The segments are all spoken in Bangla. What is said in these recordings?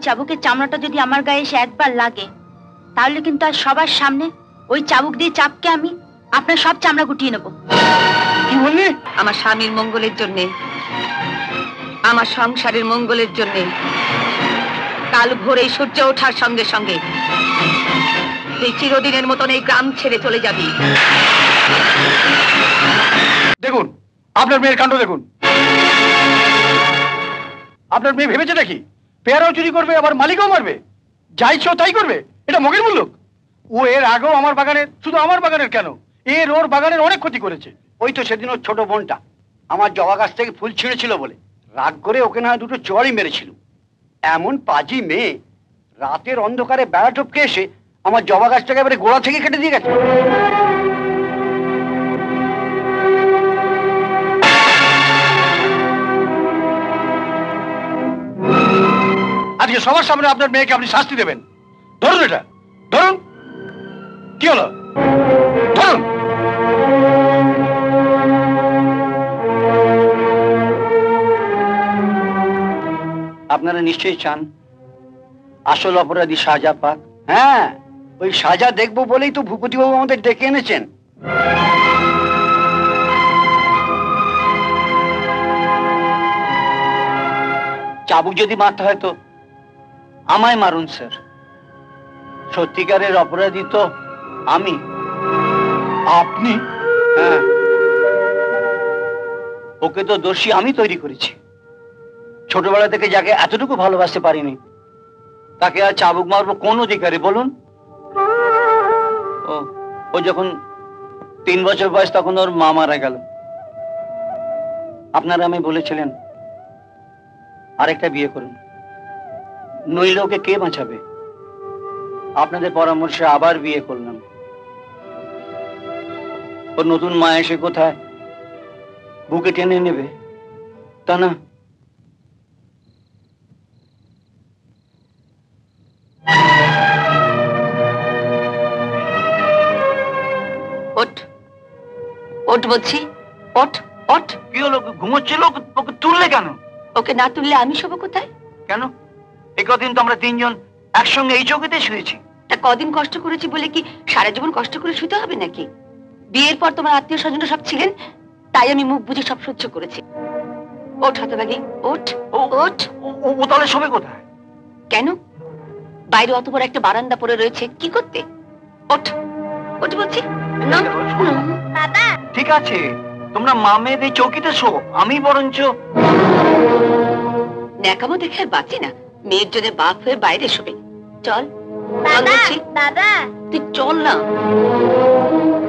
চাবুকের চামড়াটা যদি আমার গায়ে এসে একবার লাগে, তাহলে কিন্তু আর সবার সামনে ওই চাবুক দিয়ে চাপকে আমি আপনার সব চামড়া গুটিয়ে নেব। কি বললি? আমার স্বামীর মঙ্গলের জন্য, আমার সংসারের মঙ্গলের জন্য কাল ভোরে সূর্য ওঠার সঙ্গে সঙ্গে তুই চিরদিনের মতন এই গ্রাম ছেড়ে চলে যাবি। দেখুন আপনার মেয়ের কাণ্ড দেখুন। আপনার মেয়ে ভেবেছে নাকি পেয়ারাও চুরি করবে আবার মালিকও মারবে? যা ইচ্ছে তাই করবে? এটা মগের মুল্লুক। ও এর আগেও আমার বাগানের, শুধু আমার বাগানের কেন, এর ওর বাগানের অনেক ক্ষতি করেছে। ওই তো সেদিন ওর ছোট বোনটা আমার জবা গাছ থেকে ফুল ছিঁড়েছিল বলে রাগ করে ওকে না দুটো চড়ই মেরেছিল। এমন পাজি মেয়ে রাতের অন্ধকারে বেড়া টপকে এসে আমার জবা গাছটাকে এবারে গোড়া থেকে কেটে দিয়ে গেছে। আজকে সবার সামনে আপনার মেয়েকে আপনি শাস্তি দেবেন। ধরুন এটা, ধরুন। কি হলো? ধরুন। আপনারা নিশ্চয়ই চান আসল অপরাধী সাজা পাক। হ্যাঁ, ওই সাজা দেখবো বলেই তো ভূপতিবাবু আমাদের ডেকে এনেছেন। চাবুক যদি মারতে হয় তো আমায় মারুন স্যার। সত্যিকারের অপরাধী তো আমি। আপনি? হ্যাঁ, ওকে তো দোষী আমি তৈরি করেছি। ছোটবেলা থেকে যাকে এতটুকু ভালোবাসতে পারিনি তাকে আর চাবুক মারবো কোন অধিকারে বলুন? ও যখন 3 বছর বয়স তখন ওর মা মারা গেল। আপনারা আমি বলেছিলেন আরেকটা বিয়ে করুন, নইলে ওকে কে বাঁচাবে? আপনাদের পরামর্শে আবার বিয়ে করলাম। ওর নতুন মা এসে কোথায় বুকে টেনে নেবে তা না। ওঠ, ওঠ বলছি, ওঠ ওঠ। কি হলো? ঘুমোচ্ছিল? ওকে তুললে কেন? ওকে না তুললে আমি শোবো কোথায়? কেন? এই কদিন তো আমরা 3 জন একসঙ্গে এই চৌকিতে শুয়েছি। তা কদিন কষ্ট করেছি বলে কি সারা জীবন কষ্ট করে শুতে হবে নাকি? বিয়ের পর তোমার আত্মীয় স্বজনরা সব ছিলেন, তাই আমি মুখ বুঝে সব সহ্য করেছি। ওঠ হতভাগী, ওঠ ওঠ। ও তাহলে শোবে কোথায়? কেন? বাইরে অত বড় একটা বারান্দা পড়ে রয়েছে, কি করতে? ওঠ, ওঠ বলছি। বাবা, ঠিক আছে, তোমরা মা মেয়ে এই চৌকিতে শো, আমি বরঞ্চ। ন্যাকামো দেখে আর বাঁচি না। মেয়ের জন্য বাপ হয়ে বাইরে শোবে। চল বাবা, বাবা, তুই চল না।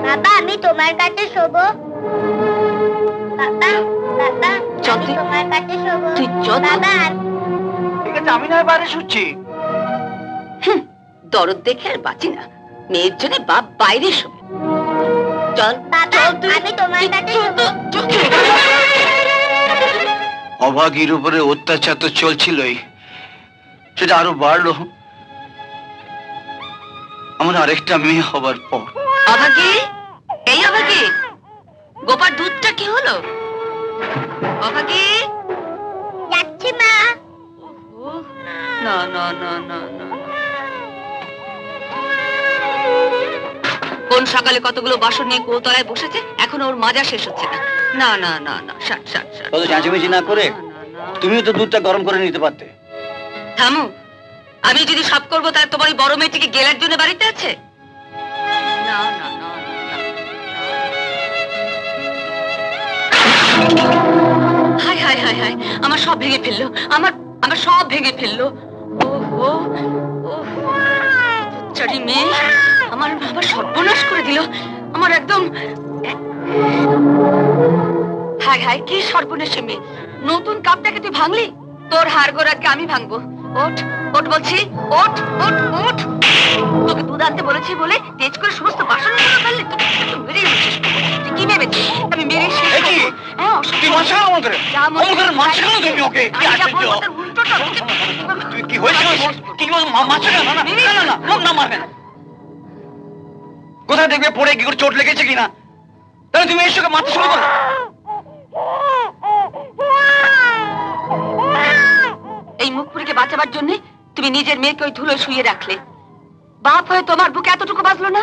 বাবা, আমি তোমার কাছে শোবো। বাবা, বাবা, চল আমি তুই। তোমার কাছে শোবো। তুই চল। বাবা, ঠিক আছে, আমি না বাইরে শুচ্ছি। দরদ দেখে আর বাঁচি না। মেয়ের জন্য বাপ বাইরে শোবে। চল বাবা, চল তুই। আমি তোমার কাছে শোবো। অভাগীর উপরে অত্যাচার তো চলছিলই, সেটা আরো বাড়লো আমার আরেকটা মেয়ে হবার পর। অভাগী, এই অভাগী, গোপার দুধটা কি হলো? অভাগী, যাচ্ছি মা। না না না না না, কোন সকালে কতগুলো বাসন নিয়ে কুয়োতলায় বসেছে, এখন ওর মাজা শেষ হচ্ছে না। না না না না, ষাট ষাট ষাট। তত চাঁচিমেচি না করে তুমিও তো দুধটা গরম করে নিতে পারতে। থামু, আমি যদি সব করবো তাহলে তোমার ওই বড় মেয়েটিকে গেলার জন্য বাড়িতে আছে? না না না, হায় হায় হায় হায়, আমার সব ভেঙে ফেললো, আমার সব ভেঙে ফেললো। ওহো, চারি মেয়ে আমার সর্বনাশ করে দিল। আমার একদম হায় হায়, কি সর্বনাশী মেয়ে। নতুন কাপটাকে তুই ভাঙলি, তোর হাড় গোড়াকে আমি ভাঙবো। ওঠ, ওঠ বলছি, ওঠ ওঠ ওঠ। তোকে দুধ আনতে বলেছি বলে তেজ করে সমস্ত বাসনগুলো ফেললি। তোকে মেরে শেষ করবো। তুই কি ভেবেছিস আমি মেরে শেষ করবো? হ্যাঁ, তুই মারছো আমাদের, আমাদের মারছো কেন তুমি ওকে? কি আশ্চর্য! তুই কি হয়েছে? কি মারছো কেন? না না না না, লোক না মারবে না। কোথায় দেখবে পড়ে কি করে চোট লেগেছে কিনা, তাহলে তুমি এর সঙ্গে মারতে শুরু করো। এই মুখ পুরীকে বাঁচাবার জন্য তুমি নিজের মেয়েকে ওই ধুলো শুয়ে রাখলে। বাপ হয়ে তোমার বুকে এতটুকু বাজলো না?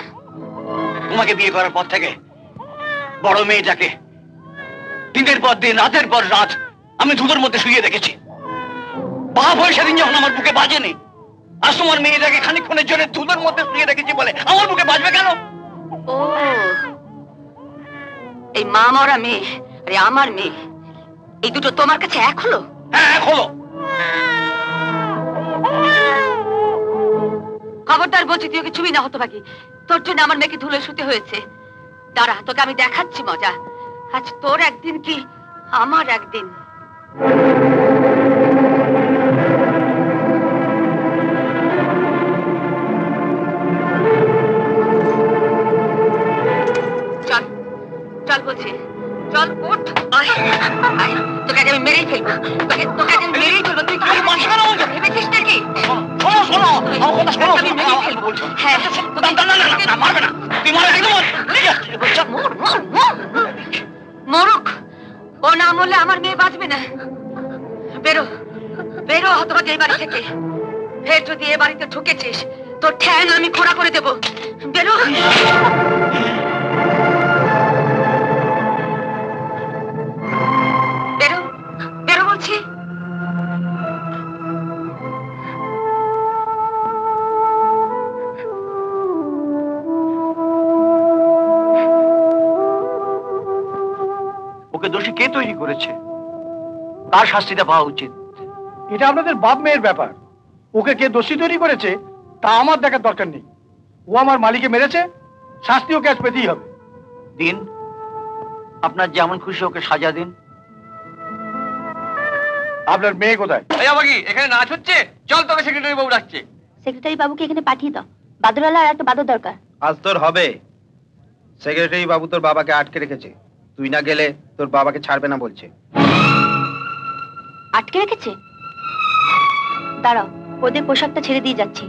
তোমাকে বিয়ে করার পর থেকে বড় মেয়েটাকে দিনের পর দিন রাতের পর রাত আমি ধুলোর মধ্যে শুয়ে দেখেছি। বাপ হয়ে সেদিন যখন আমার বুকে বাজেনি, আজ তোমার মেয়েটাকে খানিকক্ষণের জন্য ধুলোর মধ্যে শুয়ে রেখেছি বলে আমার বুকে বাজবে কেন? ও, এই মা মরা মেয়ে আরে আমার মেয়ে, এই দুটো তোমার কাছে এক হলো? হ্যাঁ, এক হলো। খবরদার বলছি, তুই ওকে ছবি না হতো বাকি। তোর জন্য আমার মেয়েকে ধুলো শুতে হয়েছে। দাঁড়া, তোকে আমি দেখাচ্ছি মজা। আজ তোর একদিন কি আমার একদিন। চল চল বলছি, চল ওঠ। আয়, আয়, তোকে আজ আমি মেরেই ফেলবো। তোকে আজ আমি মেরেই ফেলবো। তুই কি মানছি কেন বলছো? ভেবেছিস নাকি? শোনো শোনো, আমার কথা শোনো। আমি মেরেই ফেলবো। বলছো? হ্যাঁ, না, মারবে না। তুই মারো একদম। মরুক, ও না মরলে আমার মেয়ে বাঁচবে না। বেরো বেরো হতভাগী এই বাড়ি থেকে। ফের যদি এ বাড়িতে ঢুকেছিস, তোর ঠ্যাং আমি খোঁড়া করে দেবো। বেরো। বেরো বেরো বলছি। ওকে দোষী কে তৈরি করেছে? তার শাস্তিটা পাওয়া উচিত। এটা আপনাদের বাপ মেয়ের ব্যাপার। ওকে কে দোষী তৈরি করেছে তা আমার দেখার দরকার নেই। ও আমার মালিকে মেরেছে, শাস্তি ওকে আজ পেতেই হবে। দিন, আপনার যেমন খুশি ওকে সাজা দিন। আপনার মেয়ে কোথায়? এখানে নাচ হচ্ছে, চল তোকে সেক্রেটারি বাবু ডাকছে। সেক্রেটারি বাবুকে এখানে পাঠিয়ে দাও। বাদরওয়ালা আর একটা বাদর দরকার। আজ তোর হবে। সেক্রেটারি বাবু তোর বাবাকে আটকে রেখেছে, তুই না গেলে তোর বাবাকে ছাড়বে না বলছে। আটকে রেখেছে? দাঁড়াও, ওদের পোশাকটা ছেড়ে দিয়ে যাচ্ছি।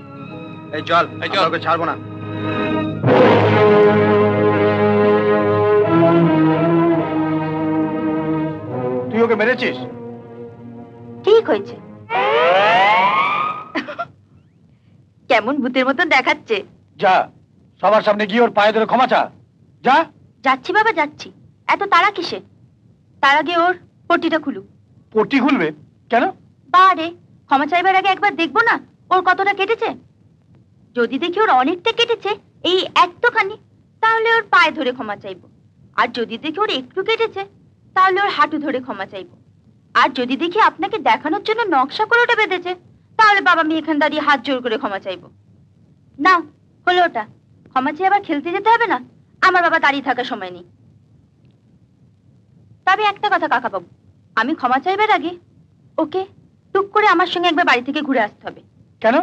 এই চল, ওকে ছাড়বো না। তুই ওকে মেরেছিস? ঠিক হয়েছে। কেমন ভূতের মতন দেখাচ্ছে। যা, সবার সামনে গিয়ে ওর পায়ে ধরে ক্ষমা চা। যা। যাচ্ছি বাবা, যাচ্ছি। এত তাড়া কিসে? তার আগে ওর পট্টিটা খুলুক। পট্টি খুলবে কেন? বারে, ক্ষমা চাইবার আগে একবার দেখবো না ওর কতটা কেটেছে। যদি দেখি ওর অনেকটা কেটেছে, এই একটুখানি, তাহলে ওর পায়ে ধরে ক্ষমা চাইবো। আর যদি দেখি ওর একটু কেটেছে, তাহলে ওর হাঁটু ধরে ক্ষমা চাইবো। আর যদি দেখি আপনাকে দেখানোর জন্য নকশা করে ওটা বেঁধেছে, তাহলে বাবা আমি এখান দাঁড়িয়ে হাত জোর করে ক্ষমা চাইবো। না হলো ওটা। ক্ষমা চেয়ে আবার খেলতে যেতে হবে না। আমার বাবা দাঁড়িয়ে থাকার সময় নেই। তবে একটা কথা কাকাবাবু, আমি ক্ষমা চাইবার আগে ওকে টুক করে আমার সঙ্গে একবার বাড়ি থেকে ঘুরে আসতে হবে। কেন?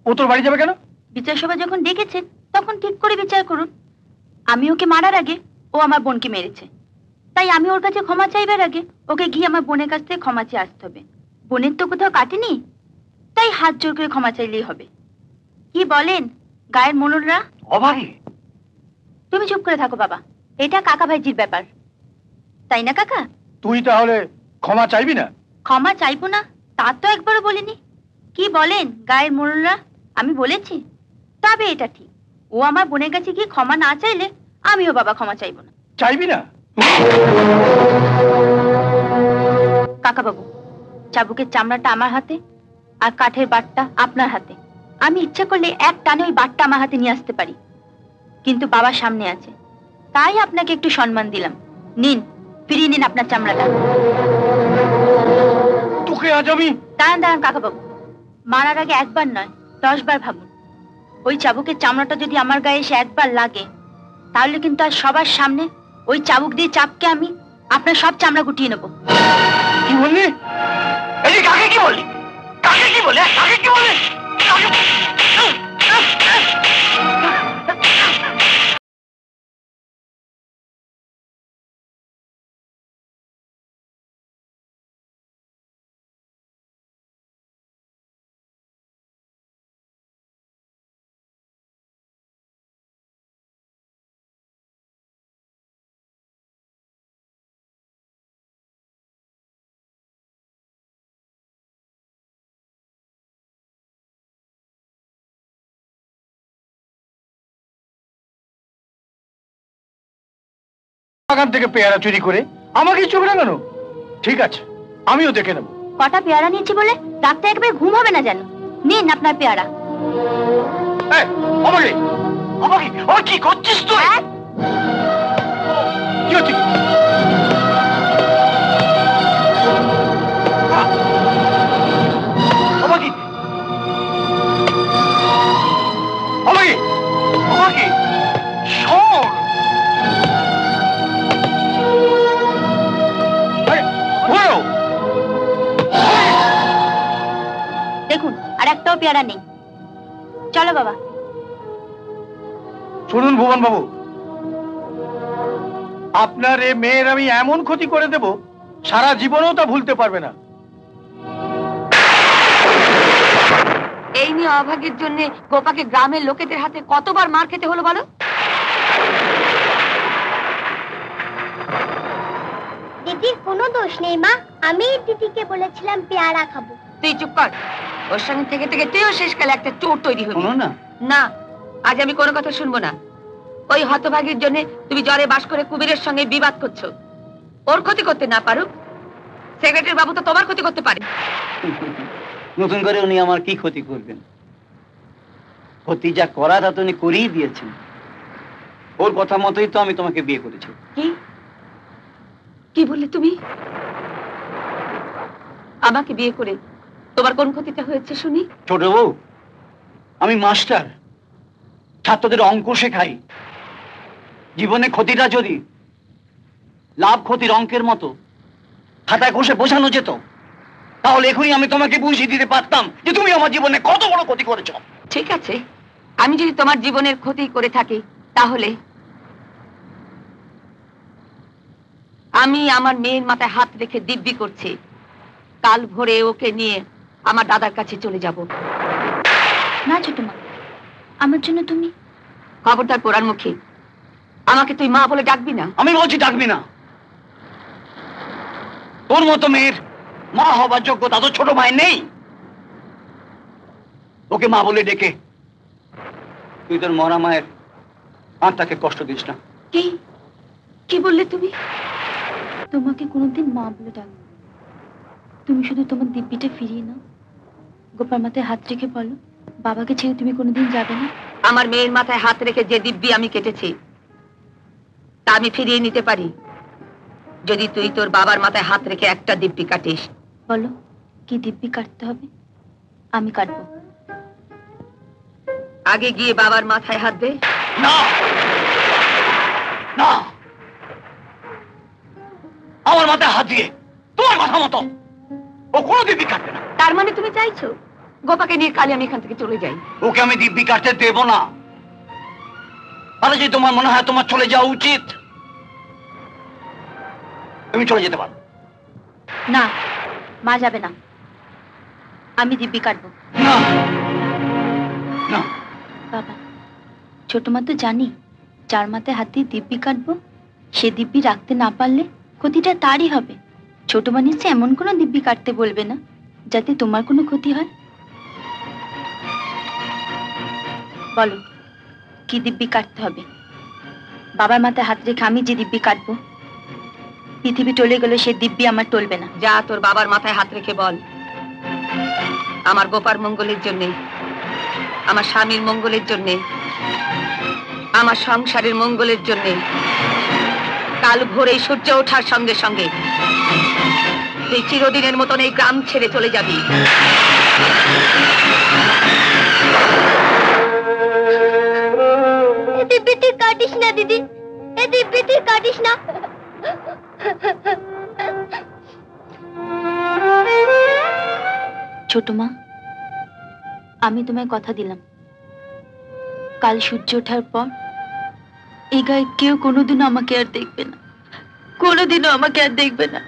ও তোর বাড়ি যাবে কেন? বিচার সভা যখন ডেকেছেন তখন ঠিক করে বিচার করুন। আমি ওকে মারার আগে ও আমার বোনকে মেরেছে, তাই আমি ওর কাছে ক্ষমা চাইবার আগে ওকে গিয়ে আমার বোনের কাছ থেকে ক্ষমা চেয়ে আসতে হবে। বোনের তো কোথাও কাটেনি, তাই হাত জোর করে ক্ষমা চাইলেই হবে। কি বলেন গায়ের মনুররা? অভাগী। তুমি চুপ করে থাকো বাবা, এটা কাকা ভাইজির ব্যাপার, তাই না কাকা? তুই তাহলে ক্ষমা চাইবি না? ক্ষমা চাইবো না তা তো একবারও বলিনি। কি বলেন গায়ের মনুররা? আমি বলেছি? তবে এটা ঠিক, ও আমার বোনের কাছে গিয়ে ক্ষমা না চাইলে আমিও বাবা ক্ষমা চাইবো না। চাইবি না? কাকা বাবু, চাবুকের চামড়াটা আমার হাতে আর কাঠের বাটটা আপনার হাতে। আমি ইচ্ছা করলে এক টানে ওই বাটটা আমার হাতে নিয়ে আসতে পারি, কিন্তু বাবা সামনে আছে, তাই আপনাকে একটু সম্মান দিলাম। নিন, ফিরিয়ে নিন আপনার চামড়াটা। তোকে আজ আমি... দাঁড়ান দাঁড়ান কাকা বাবু, মারার আগে একবার নয় 10 বার ভাবুন। ওই চাবুকের চামড়াটা যদি আমার গায়ে এসে একবার লাগে, তাহলে কিন্তু আর সবার সামনে ওই চাবুক দিয়ে চাপকে আমি আপনার সব চামড়া গুটিয়ে নেবো। কি বললি? এই কাকে কি বললি? কাকে কি বলে? কাকে কি বলে? বাগান থেকে পেয়ারা চুরি করে আমাকেই চোখ রাঙানো? ঠিক আছে, আমিও দেখে নেব। কটা পেয়ারা নিয়েছি বলে রাতে একবার ঘুম হবে না যেন। নিন আপনার পেয়ারা। আমাকে আমাকে আমার কি করছিস তুই? কি হচ্ছে? আমাকে আমাকে আমাকে শোন। দেখুন আর একটাও পেয়ারা নেই। চলো বাবা। শুনুন ভুবন বাবু, আপনার এ মেয়ের আমি এমন ক্ষতি করে দেব সারা জীবনেও তা ভুলতে পারবে না। এই নিয়ে অভাগের জন্য গোপাকে গ্রামের লোকেদের হাতে কতবার মার খেতে হলো বলো? দিদির কোনো দোষ নেই মা, আমি দিদিকে বলেছিলাম পেয়ারা খাবো। তুই চুপ কর। ওর সঙ্গে থেকে থেকে তুইও শেষকালে একটা চোর তৈরি হবি। না না, আজ আমি কোনো কথা শুনবো না। ওই হতভাগীর জন্য তুমি জ্বরে বাস করে কুবিরের সঙ্গে বিবাদ করছো। ওর ক্ষতি করতে না পারো, সেক্রেটারি বাবু তো তোমার ক্ষতি করতে পারে। নতুন করে উনি আমার কি ক্ষতি করবেন? ক্ষতি যা করা তা তো উনি করেই দিয়েছেন। ওর কথা মতোই তো আমি তোমাকে বিয়ে করেছি। কি কি বললে তুমি? আমাকে বিয়ে করে তোমার কোন ক্ষতিটা হয়েছে শুনি? ছোট বউ, আমি মাস্টার, ছাত্রদের অঙ্ক শেখাই। জীবনে ক্ষতিটা যদি লাভ ক্ষতির অঙ্কের মতো খাতায় কষে বোঝানো যেত, তাহলে এখনই আমি তোমাকে বুঝিয়ে দিতে পারতাম যে তুমি আমার জীবনে কত বড় ক্ষতি করেছ। ঠিক আছে, আমি যদি তোমার জীবনের ক্ষতি করে থাকি, তাহলে আমি আমার মেয়ের মাথায় হাত রেখে দিব্যি করছি, কাল ভোরে ওকে নিয়ে আমার দাদার কাছে চলে যাব। না ছোট মা, আমার জন্য তুমি। খবরদার পোড়ার মুখে আমাকে তুই মা বলে ডাকবি না। আমি বলছি ডাকবি না। তোর মতো মেয়ের মা হবার যোগ্যতা তো ছোট ভাই নেই। ওকে মা বলে ডেকে তুই তোর মরা মায়ের আত্মাকে কষ্ট দিস না। কি কি বললে তুমি? তোমাকে কোনোদিন মা বলে ডাকবো। তুমি শুধু তোমার দিব্যিটা ফিরিয়ে নাও, গোপার মাথায় হাত রেখে বলো বাবাকে ছেড়ে তুমি কোনোদিন যাবে না। আমার মেয়ের মাথায় হাত রেখে যে দিব্যি আমি কেটেছি তা আমি ফিরিয়ে নিতে পারি যদি তুই তোর বাবার মাথায় হাত রেখে একটা দিব্যি কাটিস। বলো কি দিব্যি কাটতে হবে? আমি কাটবো। আগে গিয়ে বাবার মাথায় হাত দে। না না, আমার মাথায় হাত দিয়ে তোমার কথা মতো ও কোনো দিব্যি কাটবে না। তার মানে তুমি চাইছো গোপাকে নিয়ে কালে আমি এখান থেকে চলে যাই? ওকে আমি দিব্যি কাটতে দেব না। তাহলে যদি তোমার মনে হয় তোমার চলে যাওয়া উচিত, তুমি চলে যেতে পারো। না, মা যাবে না, আমি দিব্যি কাটবো। না না বাবা, ছোট মা তো জানি যার মাথায় হাত দিয়ে দিব্যি কাটবো সে দিব্যি রাখতে না পারলে ক্ষতিটা তারই হবে। ছোট মা নিশ্চয় এমন কোনো দিব্যি কাটতে বলবে না যাতে তোমার কোনো ক্ষতি হয়। বলো কি দিব্যি কাটতে হবে? বাবার মাথায় হাত রেখে আমি যে দিব্যি কাটবো, পৃথিবী টলে গেলে সে দিব্যি আমার টলবে না। যা তোর বাবার মাথায় হাত রেখে বল, আমার গোপার মঙ্গলের জন্যে, আমার স্বামীর মঙ্গলের জন্যে, আমার সংসারের মঙ্গলের জন্যে কাল ভোরে সূর্য ওঠার সঙ্গে সঙ্গে তুই চিরদিনের মতন এই গ্রাম ছেড়ে চলে যাবি। দিব্যি তুই কাটিস না দিদি, এ দিব্যি তুই কাটিস না। ছোট মা, আমি তোমায় কথা দিলাম কাল সূর্য ওঠার পর এই গায়ে কেউ কোনোদিনও আমাকে আর দেখবে না, কোনোদিনও আমাকে আর দেখবে না।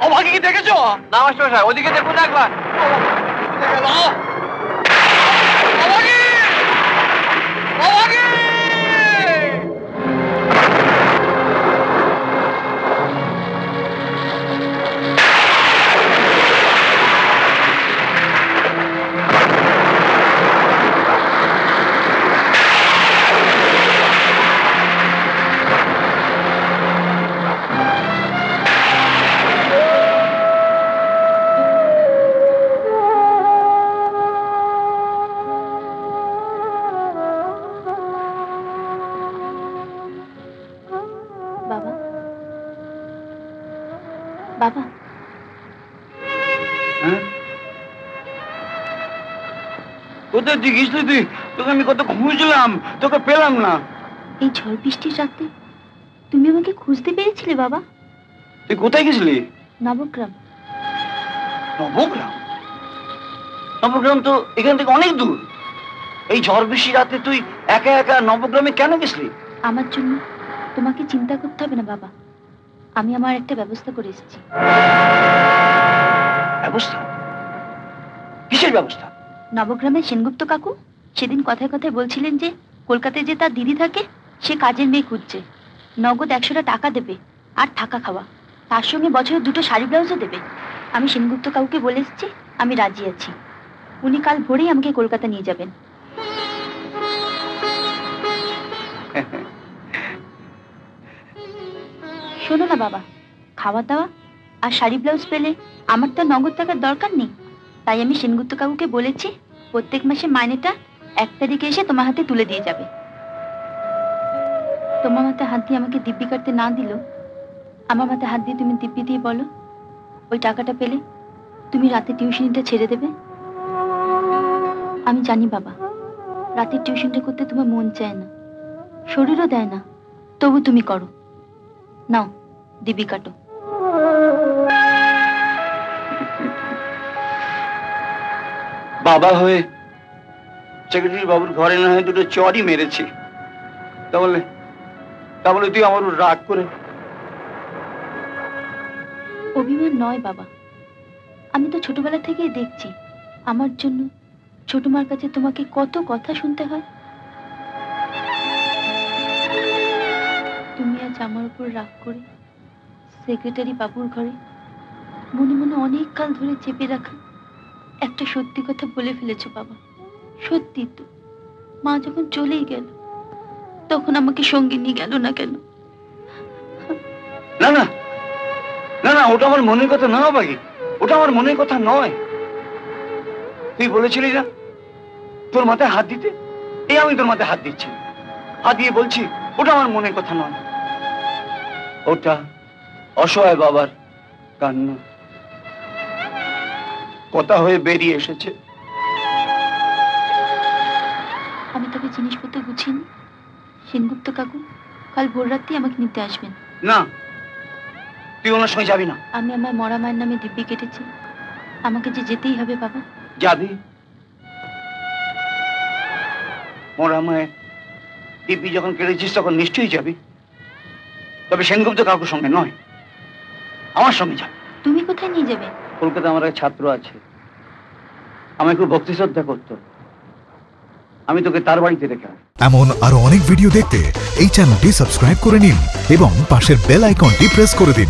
অভাগী কি দেখেছো? না মাস্টার, ওদিকে দেখুন একবার। বাবা, বাবা, হ্যাঁ? কোথায় তুই গেছিলি? তুই তোকে আমি কত খুঁজলাম, তোকে পেলাম না। এই ঝড় বৃষ্টির রাতে তুমি আমাকে খুঁজতে পেরেছিলে বাবা? তুই কোথায় গেছিলি? নবগ্রাম। নবগ্রাম? নবগ্রাম তো এখান থেকে অনেক দূর। এই ঝড় বৃষ্টি রাতে তুই একা একা নবগ্রামে কেন গেছিলি? আমার জন্য তোমাকে চিন্তা করতে হবে না বাবা, আমি আমার একটা ব্যবস্থা করে এসেছি। ব্যবস্থা? কিসের ব্যবস্থা? নবগ্রামের সেনগুপ্ত কাকু সেদিন কথায় কথায় বলছিলেন যে কলকাতায় যে তার দিদি থাকে সে কাজের মেয়ে খুঁজছে, নগদ 100টা টাকা দেবে আর থাকা খাওয়া, তার সঙ্গে বছরে 2টো শাড়ি ব্লাউজও দেবে। আমি সেনগুপ্ত কাকুকে বলে এসেছি আমি রাজি আছি। উনি কাল ভোরেই আমাকে কলকাতা নিয়ে যাবেন। শোনো না বাবা, খাওয়া দাওয়া আর শাড়ি ব্লাউজ পেলে আমার তো নগদ টাকার দরকার নেই, তাই আমি সেনগুপ্ত কাকুকে বলেছি প্রত্যেক মাসে মাইনেটা 1 তারিখে এসে তোমার হাতে তুলে দিয়ে যাবে। তোমার মাথায় হাত দিয়ে আমাকে দিব্যি কাটতে না দিল, আমার মাথায় হাত দিয়ে তুমি দিব্যি দিয়ে বলো ওই টাকাটা পেলে তুমি রাতে টিউশনিটা ছেড়ে দেবে। আমি জানি বাবা, রাতের টিউশনটা করতে তোমার মন চায় না, শরীরও দেয় না, তবু তুমি করো। নাও দিব্যি কাটো। বাবা হয়ে সেক্রেটারি বাবুর ঘরে না হয় 2টো চড়ই মেরেছি, তাহলে তুই আমার উপর রাগ করে? অভিমান নয় বাবা, আমি তো ছোটবেলা থেকেই দেখছি আমার জন্য ছোট মার কাছে তোমাকে কত কথা শুনতে হয়। তুমি আজ আমার উপর রাগ করে সেক্রেটারি বাবুর ঘরে মনে মনে অনেক কাল ধরে চেপে রাখা একটা সত্যি কথা বলে ফেলেছো বাবা। সত্যি তো, মা যখন চলেই গেল তখন আমাকে সঙ্গে নিয়ে গেল না কেন? না না না না, ওটা আমার মনের কথা না ভাই, ওটা আমার মনের কথা নয়। তুই বলেছিলি না তোর মাথায় হাত দিতে, এই আমি তোর মাথায় হাত দিচ্ছি, হাত দিয়ে বলছি ওটা আমার মনের কথা নয়, ওটা অসহায় বাবার কান্না কথা হয়ে বেরিয়ে এসেছে। আমি তবে জিনিসপত্র গুছিয়ে নি, সেনগুপ্ত কাকু কাল ভোর রাতেই আমাকে নিতে আসবেন। না, তুই ওনার সঙ্গে যাবি না। আমি আমার মরা মায়ের নামে দিব্যি কেটেছি, আমাকে যে যেতেই হবে বাবা। যাবি? মরা মায়ের দিব্যি যখন কেটেছিস তখন নিশ্চয়ই যাবি, তবে সেনগুপ্ত কাকুর সঙ্গে নয়, আমার সঙ্গে যাবি। তুমি কোথায় নিয়ে যাবে? কলকাতা আমার এক ছাত্র আছে, আমায় খুব ভক্তি শ্রদ্ধা করতো, আমি তোকে তার বাড়িতে রেখে আসবো। এমন আরো অনেক ভিডিও দেখতে এই চ্যানেলটি সাবস্ক্রাইব করে নিন এবং পাশের বেল আইকনটি প্রেস করে দিন।